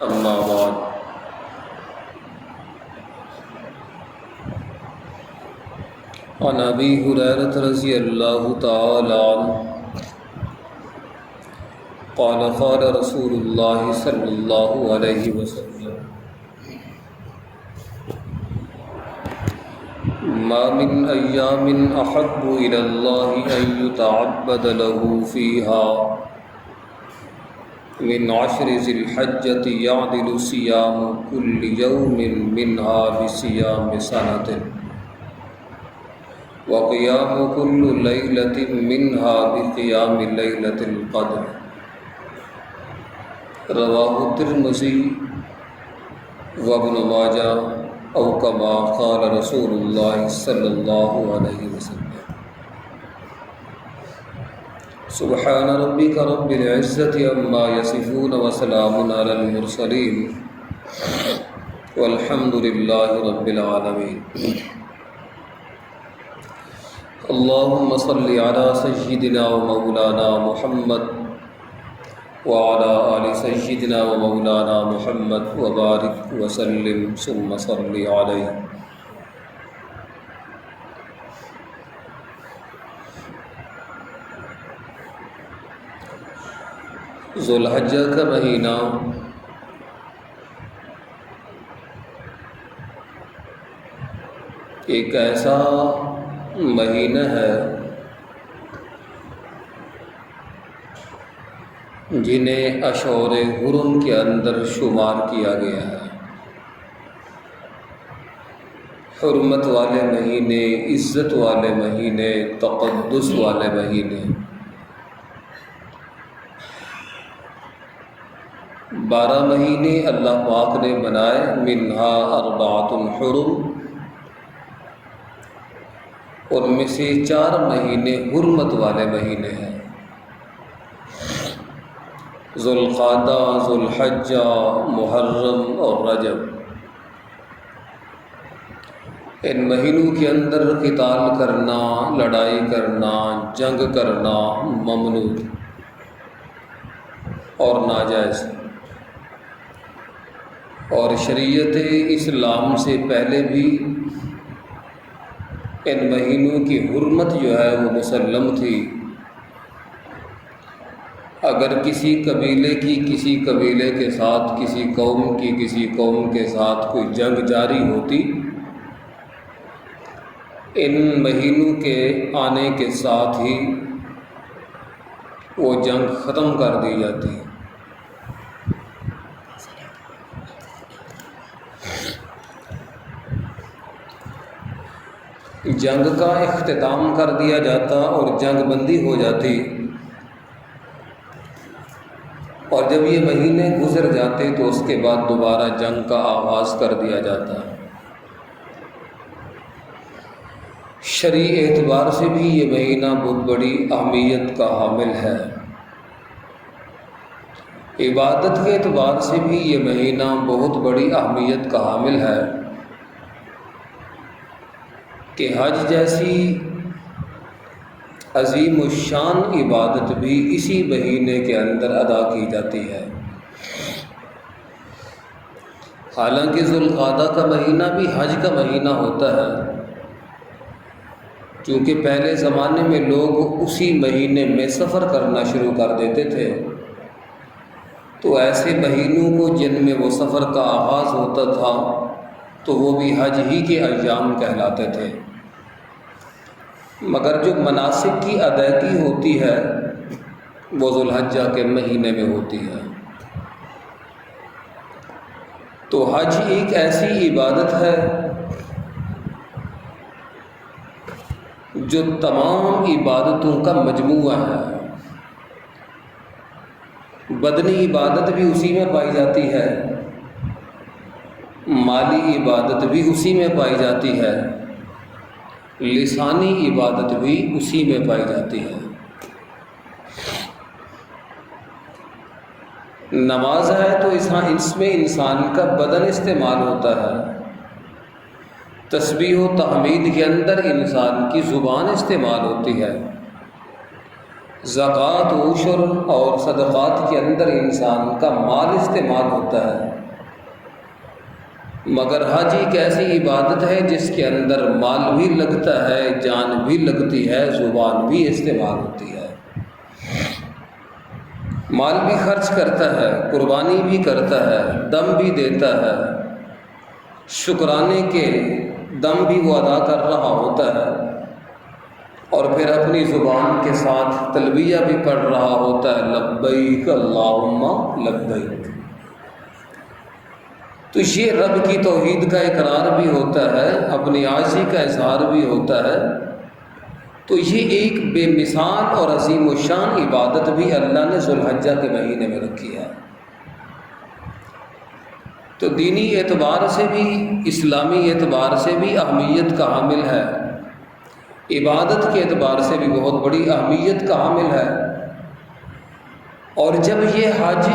اما بعد عن ابی ہریرہ رضی اللہ تعالی عنہ قال قال رسول اللہ صلی اللہ علیہ وسلم ما من ایام احب الی اللہ ان یتعبد له فیہا من عشر ذی الحجۃ یعدل صیام کل یوم منها بصیام سنۃ وقیام کل لیلۃ منها بقیام لیلۃ القدر رواہ الترمذی وابن ماجہ او کما قال رسول اللہ صلی اللہ علیہ وسلم سبحان ربک رب العزۃ عما یصفون وسلام علی المرسلین والحمد للہ رب العالمین اللہم صل علی سیدنا و مولانا محمد وعلى آل سیدنا و مولانا محمد وبارک وسلم ثم صل علیہ۔ ذو الحجہ کا مہینہ ایک ایسا مہینہ ہے جنہیں اشہر حرم کے اندر شمار کیا گیا ہے۔ حرمت والے مہینے، عزت والے مہینے، تقدس والے مہینے، 12 مہینے اللہ پاک نے بنائے، منہا اربعۃ حرم، ان میں سے 4 مہینے حرمت والے مہینے ہیں، ذو القعدہ، ذو الحجہ، محرم اور رجب۔ ان مہینوں کے اندر قتال کرنا، لڑائی کرنا، جنگ کرنا ممنوع اور ناجائز، اور شریعت اسلام سے پہلے بھی ان مہینوں کی حرمت جو ہے وہ مسلم تھی۔ اگر کسی قبیلے کی کسی قبیلے کے ساتھ، کسی قوم کی کسی قوم کے ساتھ کوئی جنگ جاری ہوتی، ان مہینوں کے آنے کے ساتھ ہی وہ جنگ ختم کر دی جاتی۔ جنگ کا اختتام کر دیا جاتا اور جنگ بندی ہو جاتی، اور جب یہ مہینے گزر جاتے تو اس کے بعد دوبارہ جنگ کا آغاز کر دیا جاتا۔ شرعی اعتبار سے بھی یہ مہینہ بہت بڑی اہمیت کا حامل ہے، عبادت کے اعتبار سے بھی یہ مہینہ بہت بڑی اہمیت کا حامل ہے کہ حج جیسی عظیم الشان عبادت بھی اسی مہینے کے اندر ادا کی جاتی ہے۔ حالانکہ ذو القعدہ کا مہینہ بھی حج کا مہینہ ہوتا ہے، کیونکہ پہلے زمانے میں لوگ اسی مہینے میں سفر کرنا شروع کر دیتے تھے، تو ایسے مہینوں کو جن میں وہ سفر کا آغاز ہوتا تھا تو وہ بھی حج ہی کے ایام کہلاتے تھے، مگر جو مناسک کی ادائیگی ہوتی ہے وہ ذو الحجہ کے مہینے میں ہوتی ہے۔ تو حج ایک ایسی عبادت ہے جو تمام عبادتوں کا مجموعہ ہے۔ بدنی عبادت بھی اسی میں پائی جاتی ہے، مالی عبادت بھی اسی میں پائی جاتی ہے، لسانی عبادت بھی اسی میں پائی جاتی ہے۔ نماز ہے تو اس میں انسان کا بدن استعمال ہوتا ہے، تسبیح و تحمید کے اندر انسان کی زبان استعمال ہوتی ہے، زکوٰۃ و عشر اور صدقات کے اندر انسان کا مال استعمال ہوتا ہے، مگر حج ایک ایسی عبادت ہے جس کے اندر مال بھی لگتا ہے، جان بھی لگتی ہے، زبان بھی استعمال ہوتی ہے، مال بھی خرچ کرتا ہے، قربانی بھی کرتا ہے، دم بھی دیتا ہے، شکرانے کے دم بھی وہ ادا کر رہا ہوتا ہے، اور پھر اپنی زبان کے ساتھ تلبیہ بھی پڑھ رہا ہوتا ہے، لبیک اللہم لبیک۔ تو یہ رب کی توحید کا اقرار بھی ہوتا ہے، اپنی عاجزی کا اظہار بھی ہوتا ہے۔ تو یہ ایک بے مثال اور عظیم الشان عبادت بھی اللہ نے ذو الحجہ کے مہینے میں رکھی ہے۔ تو دینی اعتبار سے بھی، اسلامی اعتبار سے بھی اہمیت کا حامل ہے، عبادت کے اعتبار سے بھی بہت بڑی اہمیت کا حامل ہے۔ اور جب یہ حج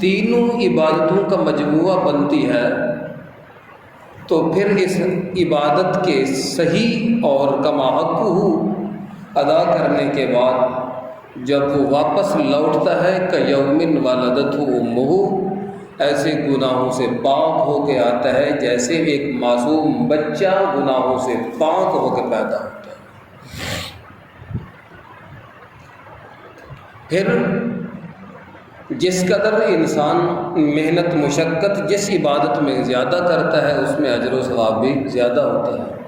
تینوں عبادتوں کا مجموعہ بنتی ہے تو پھر اس عبادت کے صحیح اور کما حقہ ادا کرنے کے بعد جب وہ واپس لوٹتا ہے کیوم ولدتہ امہ، ایسے گناہوں سے پاک ہو کے آتا ہے جیسے ایک معصوم بچہ گناہوں سے پاک ہو کے پیدا ہوتا ہے۔ پھر جس قدر انسان محنت مشقت جس عبادت میں زیادہ کرتا ہے اس میں اجر و ثواب بھی زیادہ ہوتا ہے۔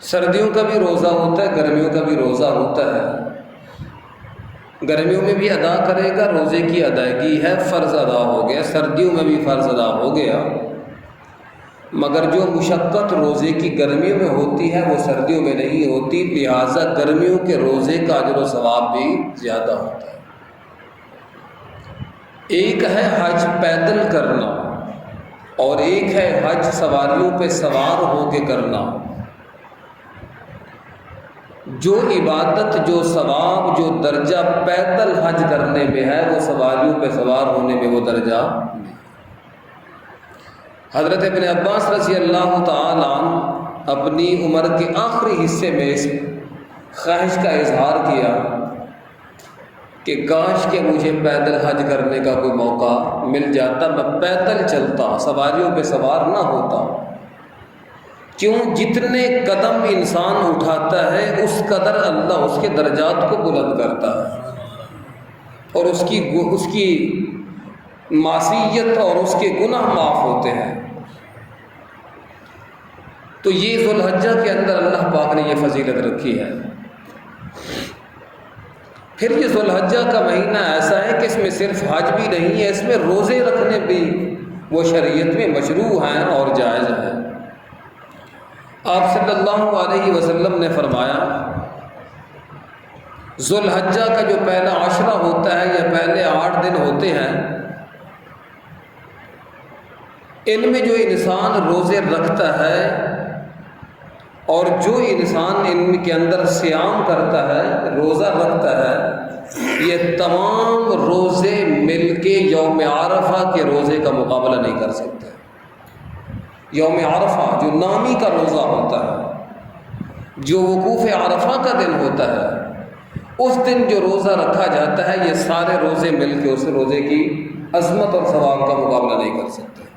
سردیوں کا بھی روزہ ہوتا ہے، گرمیوں کا بھی روزہ ہوتا ہے۔ گرمیوں میں بھی ادا کرے گا، روزے کی ادائیگی ہے، فرض ادا ہو گیا، سردیوں میں بھی فرض ادا ہو گیا، مگر جو مشقت روزے کی گرمیوں میں ہوتی ہے وہ سردیوں میں نہیں ہوتی، لہٰذا گرمیوں کے روزے کا اجر و ثواب بھی زیادہ ہوتا ہے۔ ایک ہے حج پیدل کرنا اور ایک ہے حج سواریوں پہ سوار ہو کے کرنا۔ جو عبادت، جو ثواب، جو درجہ پیدل حج کرنے میں ہے وہ سواریوں پہ سوار ہونے میں وہ درجہ نہیں۔ حضرت ابن عباس رضی اللہ تعالی عنہ اپنی عمر کے آخری حصے میں اس خواہش کا اظہار کیا کہ کاش کہ مجھے پیدل حج کرنے کا کوئی موقع مل جاتا، میں پیدل چلتا، سواریوں پہ سوار نہ ہوتا۔ کیوں؟ جتنے قدم انسان اٹھاتا ہے اس قدر اللہ اس کے درجات کو بلند کرتا ہے اور اس کی معصیت اور اس کے گناہ معاف ہوتے ہیں۔ تو یہ ذو الحجہ کے اندر اللہ پاک نے یہ فضیلت رکھی ہے۔ پھر یہ ذو الحجہ کا مہینہ ایسا ہے کہ اس میں صرف حج بھی نہیں ہے، اس میں روزے رکھنے بھی وہ شریعت میں مشروع ہیں اور جائز ہیں۔ آپ صلی اللہ علیہ وسلم نے فرمایا ذو الحجہ کا جو پہلا عشرہ ہوتا ہے یا پہلے 8 دن ہوتے ہیں، ان میں جو انسان روزے رکھتا ہے اور جو انسان ان کے اندر صیام کرتا ہے، روزہ رکھتا ہے، یہ تمام روزے مل کے یوم عرفہ کے روزے کا مقابلہ نہیں کر سکتے۔ یوم عرفہ جو نامی کا روزہ ہوتا ہے، جو وقوف عرفہ کا دن ہوتا ہے، اس دن جو روزہ رکھا جاتا ہے یہ سارے روزے مل کے اس روزے کی عظمت اور ثواب کا مقابلہ نہیں کر سکتے۔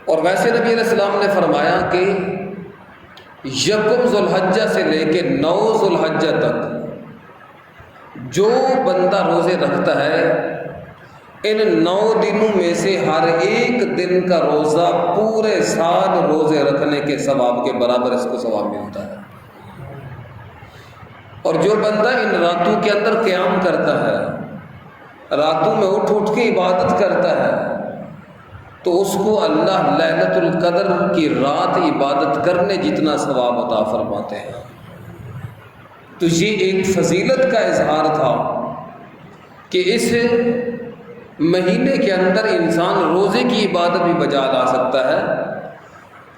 اور ویسے نبی علیہ السلام نے فرمایا کہ یکم ذو الحجہ سے لے کے 9 ذو الحجہ تک جو بندہ روزے رکھتا ہے، ان 9 دنوں میں سے ہر ایک دن کا روزہ پورے سال روزے رکھنے کے ثواب کے برابر اس کو ثواب ملتا ہے۔ اور جو بندہ ان راتوں کے اندر قیام کرتا ہے، راتوں میں اٹھ اٹھ کے عبادت کرتا ہے، تو اس کو اللہ لیلۃ القدر کی رات عبادت کرنے جتنا ثواب عطا فرماتے ہیں۔ تو یہ ایک فضیلت کا اظہار تھا کہ اس مہینے کے اندر انسان روزے کی عبادت بھی بجا لا سکتا ہے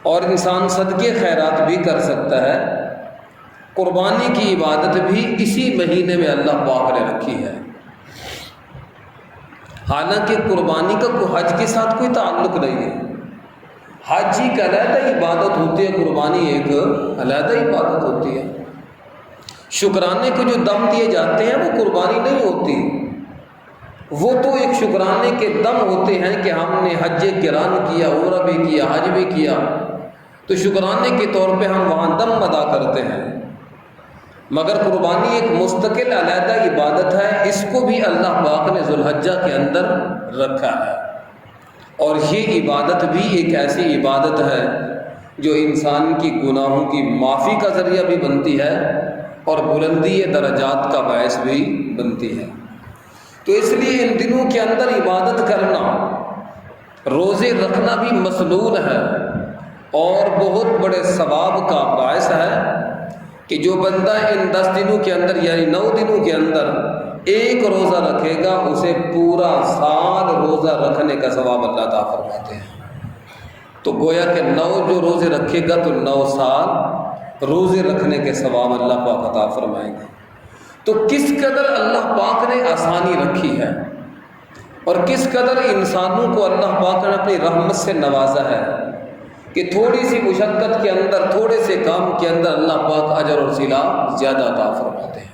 اور انسان صدقے خیرات بھی کر سکتا ہے، قربانی کی عبادت بھی اسی مہینے میں اللہ پاک نے رکھی ہے۔ حالانکہ قربانی کا حج کے ساتھ کوئی تعلق نہیں ہے، حج ایک علیحدہ عبادت ہوتی ہے، قربانی ایک علیحدہ عبادت ہوتی ہے۔ شکرانے کو جو دم دیے جاتے ہیں وہ قربانی نہیں ہوتی، وہ تو ایک شکرانے کے دم ہوتے ہیں کہ ہم نے حج قران کیا، عمرہ بھی کیا، حج بھی کیا، تو شکرانے کے طور پہ ہم وہاں دم ادا کرتے ہیں۔ مگر قربانی ایک مستقل علیحدہ عبادت ہے، اس کو بھی اللہ پاک نے ذو الحجہ کے اندر رکھا ہے، اور یہ عبادت بھی ایک ایسی عبادت ہے جو انسان کی گناہوں کی معافی کا ذریعہ بھی بنتی ہے اور بلندی درجات کا باعث بھی بنتی ہے۔ تو اس لیے ان دنوں کے اندر عبادت کرنا، روزے رکھنا بھی مسنون ہے اور بہت بڑے ثواب کا باعث ہے کہ جو بندہ ان 10 دنوں کے اندر یعنی 9 دنوں کے اندر ایک روزہ رکھے گا، اسے پورا سال روزہ رکھنے کا ثواب اللہ تعالیٰ فرماتے ہیں۔ تو گویا کہ 9 جو روزے رکھے گا تو 9 سال روزے رکھنے کے ثواب اللہ پاک عطا فرمائیں گے۔ تو کس قدر اللہ پاک نے آسانی رکھی ہے اور کس قدر انسانوں کو اللہ پاک نے اپنی رحمت سے نوازا ہے کہ تھوڑی سی مشقت کے اندر، تھوڑے سے کام کے اندر اللہ پاک اجر اور ثواب زیادہ عطا فرماتے ہیں۔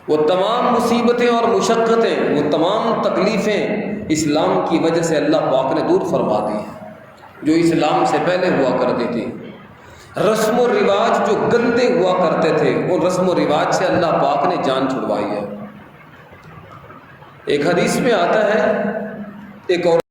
وہ تمام مصیبتیں اور مشقتیں، وہ تمام تکلیفیں اسلام کی وجہ سے اللہ پاک نے دور فرما دی ہیں، جو اسلام سے پہلے ہوا کرتی تھی۔ رسم و رواج جو گندے ہوا کرتے تھے، ان رسم و رواج سے اللہ پاک نے جان چھڑوائی ہے۔ ایک حدیث میں آتا ہے، ایک اور